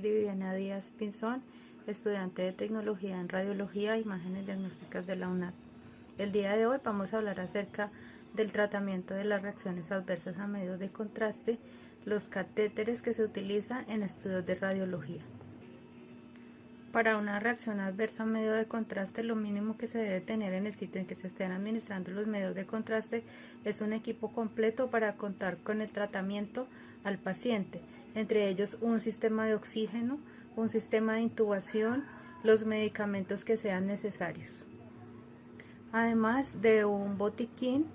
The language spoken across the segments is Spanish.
Diviana Díaz Pinzón, estudiante de Tecnología en Radiología e Imágenes Diagnósticas de la UNAD. El día de hoy vamos a hablar acerca del tratamiento de las reacciones adversas a medios de contraste, los catéteres que se utilizan en estudios de radiología. Para una reacción adversa a medio de contraste, lo mínimo que se debe tener en el sitio en que se estén administrando los medios de contraste es un equipo completo para contar con el tratamiento al paciente, entre ellos un sistema de oxígeno, un sistema de intubación, los medicamentos que sean necesarios, además de un botiquín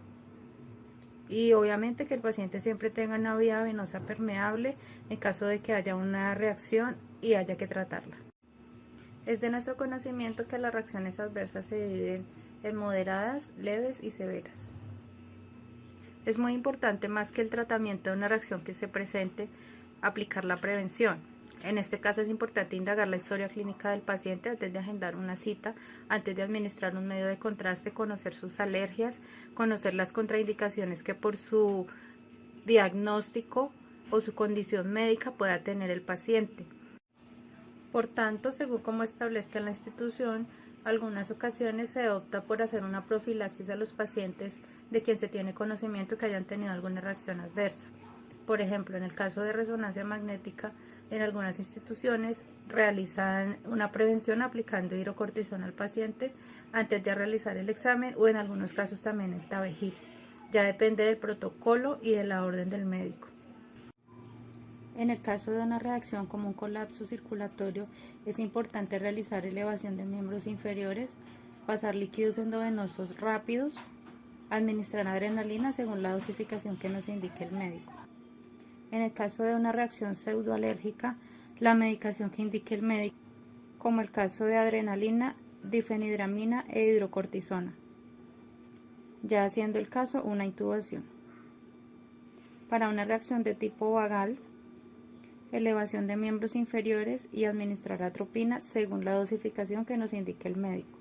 y obviamente que el paciente siempre tenga una vía venosa permeable en caso de que haya una reacción y haya que tratarla. Es de nuestro conocimiento que las reacciones adversas se dividen en moderadas, leves y severas. Es muy importante, más que el tratamiento de una reacción que se presente, aplicar la prevención. En este caso es importante indagar la historia clínica del paciente antes de agendar una cita, antes de administrar un medio de contraste, conocer sus alergias, conocer las contraindicaciones que por su diagnóstico o su condición médica pueda tener el paciente. Por tanto, según como establezca la institución, algunas ocasiones se opta por hacer una profilaxis a los pacientes de quien se tiene conocimiento que hayan tenido alguna reacción adversa. Por ejemplo, en el caso de resonancia magnética, en algunas instituciones realizan una prevención aplicando hidrocortisona al paciente antes de realizar el examen, o en algunos casos también el tabejil. Ya depende del protocolo y de la orden del médico. En el caso de una reacción como un colapso circulatorio, es importante realizar elevación de miembros inferiores, pasar líquidos endovenosos rápidos, administrar adrenalina según la dosificación que nos indique el médico. En el caso de una reacción pseudoalérgica, la medicación que indique el médico, como el caso de adrenalina, difenhidramina e hidrocortisona. Ya siendo el caso, una intubación. Para una reacción de tipo vagal, elevación de miembros inferiores y administrar atropina según la dosificación que nos indique el médico.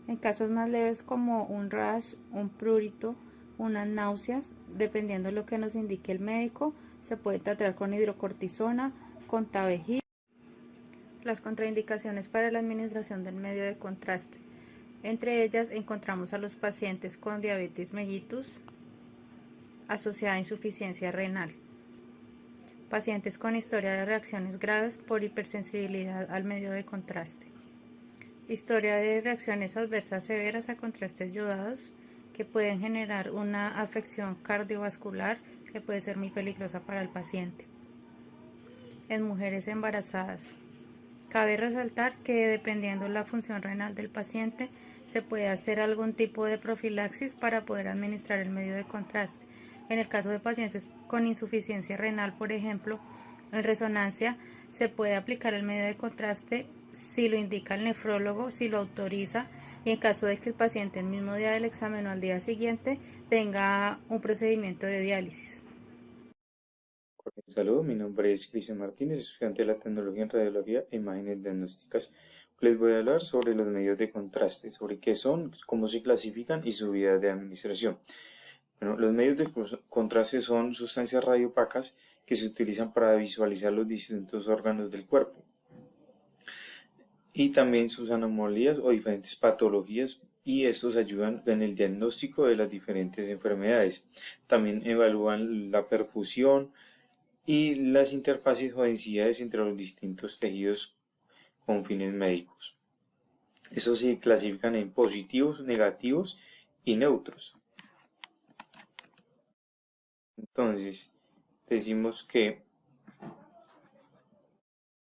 En casos más leves como un rash, un prurito, unas náuseas, dependiendo de lo que nos indique el médico, se puede tratar con hidrocortisona, con tabejil. Las contraindicaciones para la administración del medio de contraste. Entre ellas encontramos a los pacientes con diabetes mellitus asociada a insuficiencia renal, pacientes con historia de reacciones graves por hipersensibilidad al medio de contraste, historia de reacciones adversas severas a contrastes yodados que pueden generar una afección cardiovascular que puede ser muy peligrosa para el paciente. En mujeres embarazadas, cabe resaltar que dependiendo de la función renal del paciente se puede hacer algún tipo de profilaxis para poder administrar el medio de contraste. En el caso de pacientes con insuficiencia renal, por ejemplo, en resonancia se puede aplicar el medio de contraste si lo indica el nefrólogo, si lo autoriza, y en caso de que el paciente el mismo día del examen o al día siguiente tenga un procedimiento de diálisis. Saludos, mi nombre es Cristian Martínez, estudiante de la Tecnología en Radiología e Imágenes Diagnósticas. Les voy a hablar sobre los medios de contraste, sobre qué son, cómo se clasifican y su vía de administración. Bueno, los medios de contraste son sustancias radiopacas que se utilizan para visualizar los distintos órganos del cuerpo y también sus anomalías o diferentes patologías, y estos ayudan en el diagnóstico de las diferentes enfermedades. También evalúan la perfusión y las interfaces o densidades entre los distintos tejidos con fines médicos. Estos se clasifican en positivos, negativos y neutros. Entonces, decimos que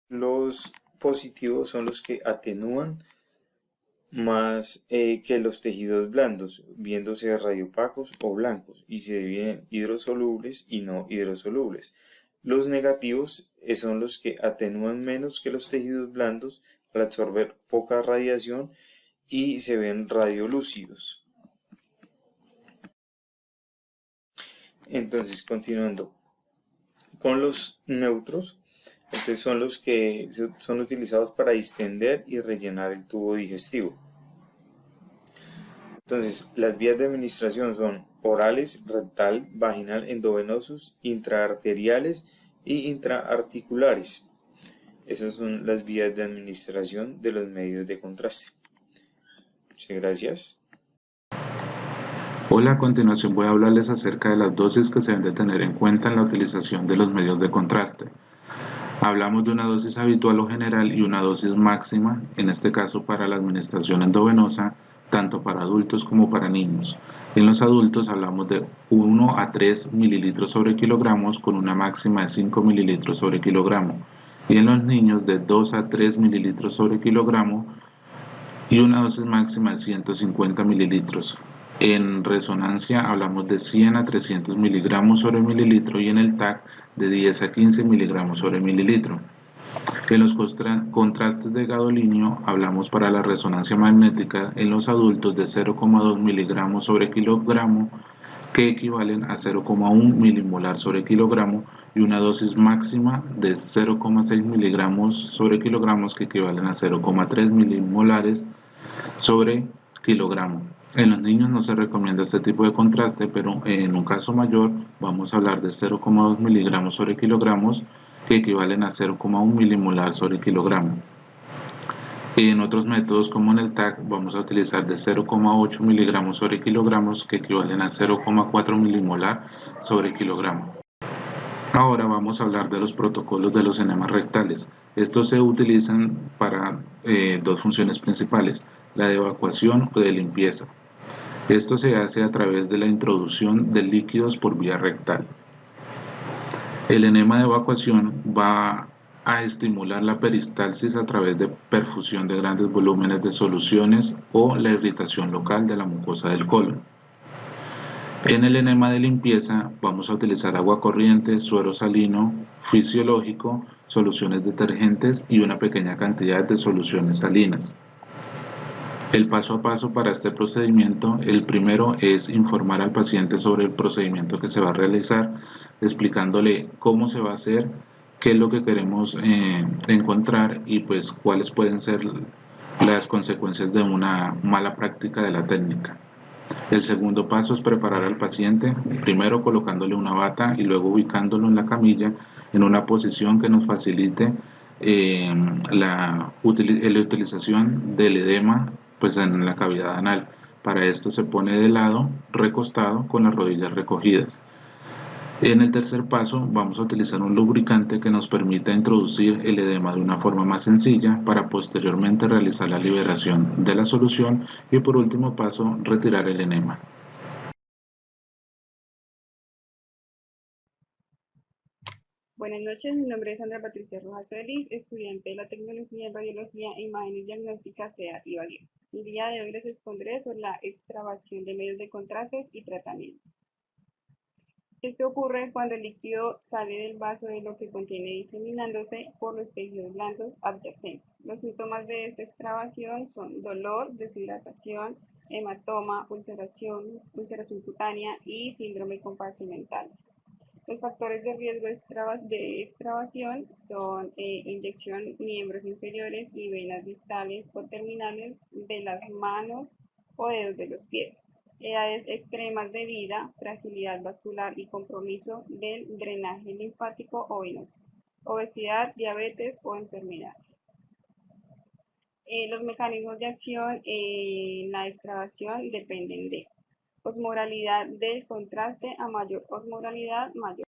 los positivos son los que atenúan más que los tejidos blandos, viéndose radiopacos o blancos, y se dividen en hidrosolubles y no hidrosolubles. Los negativos son los que atenúan menos que los tejidos blandos al absorber poca radiación y se ven radiolúcidos. Entonces, continuando con los neutros, entonces son los que son utilizados para distender y rellenar el tubo digestivo. Entonces, las vías de administración son orales, rectal, vaginal, endovenosos, intraarteriales y intraarticulares. Esas son las vías de administración de los medios de contraste. Muchas gracias. Hola, a continuación voy a hablarles acerca de las dosis que se deben de tener en cuenta en la utilización de los medios de contraste. Hablamos de una dosis habitual o general y una dosis máxima, en este caso para la administración endovenosa, tanto para adultos como para niños. En los adultos hablamos de 1 a 3 mililitros sobre kilogramos con una máxima de 5 mililitros sobre kilogramo. Y en los niños de 2 a 3 mililitros sobre kilogramo y una dosis máxima de 150 mililitros. En resonancia hablamos de 100 a 300 miligramos sobre mililitro y en el TAC de 10 a 15 miligramos sobre mililitro. En los contrastes de gadolinio hablamos para la resonancia magnética en los adultos de 0,2 miligramos sobre kilogramo, que equivalen a 0,1 milimolar sobre kilogramo, y una dosis máxima de 0,6 miligramos sobre kilogramos, que equivalen a 0,3 milimolares sobre kilogramo. En los niños no se recomienda este tipo de contraste, pero en un caso mayor vamos a hablar de 0,2 miligramos sobre kilogramos, que equivalen a 0,1 milimolar sobre kilogramo. En otros métodos, como en el TAC, vamos a utilizar de 0,8 miligramos sobre kilogramos, que equivalen a 0,4 milimolar sobre kilogramo. Ahora vamos a hablar de los protocolos de los enemas rectales. Estos se utilizan para dos funciones principales, la de evacuación o de limpieza. Esto se hace a través de la introducción de líquidos por vía rectal. El enema de evacuación va a estimular la peristalsis a través de perfusión de grandes volúmenes de soluciones o la irritación local de la mucosa del colon. En el enema de limpieza vamos a utilizar agua corriente, suero salino, fisiológico, soluciones detergentes y una pequeña cantidad de soluciones salinas. El paso a paso para este procedimiento, el primero es informar al paciente sobre el procedimiento que se va a realizar, explicándole cómo se va a hacer, qué es lo que queremos encontrar y pues cuáles pueden ser las consecuencias de una mala práctica de la técnica. El segundo paso es preparar al paciente, primero colocándole una bata y luego ubicándolo en la camilla en una posición que nos facilite la utilización del edema pues, en la cavidad anal. Para esto se pone de lado, recostado, con las rodillas recogidas. En el tercer paso vamos a utilizar un lubricante que nos permita introducir el edema de una forma más sencilla para posteriormente realizar la liberación de la solución y por último paso retirar el enema. Buenas noches, mi nombre es Sandra Patricia Rojas Celis, estudiante de la Tecnología en Radiología e Imágenes Diagnósticas SEA Ibagué. El día de hoy les expondré sobre la extravasación de medios de contrastes y tratamientos. Esto ocurre cuando el líquido sale del vaso de lo que contiene diseminándose por los tejidos blandos adyacentes. Los síntomas de esta extravasación son dolor, deshidratación, hematoma, ulceración cutánea y síndrome compartimental. Los factores de riesgo de extravasación son inyección miembros inferiores y venas distales o terminales de las manos o dedos de los pies. Edades extremas de vida, fragilidad vascular y compromiso del drenaje linfático o venoso, obesidad, diabetes o enfermedades. Los mecanismos de acción en la extravasación dependen de osmolaridad del contraste. A mayor osmolaridad, mayor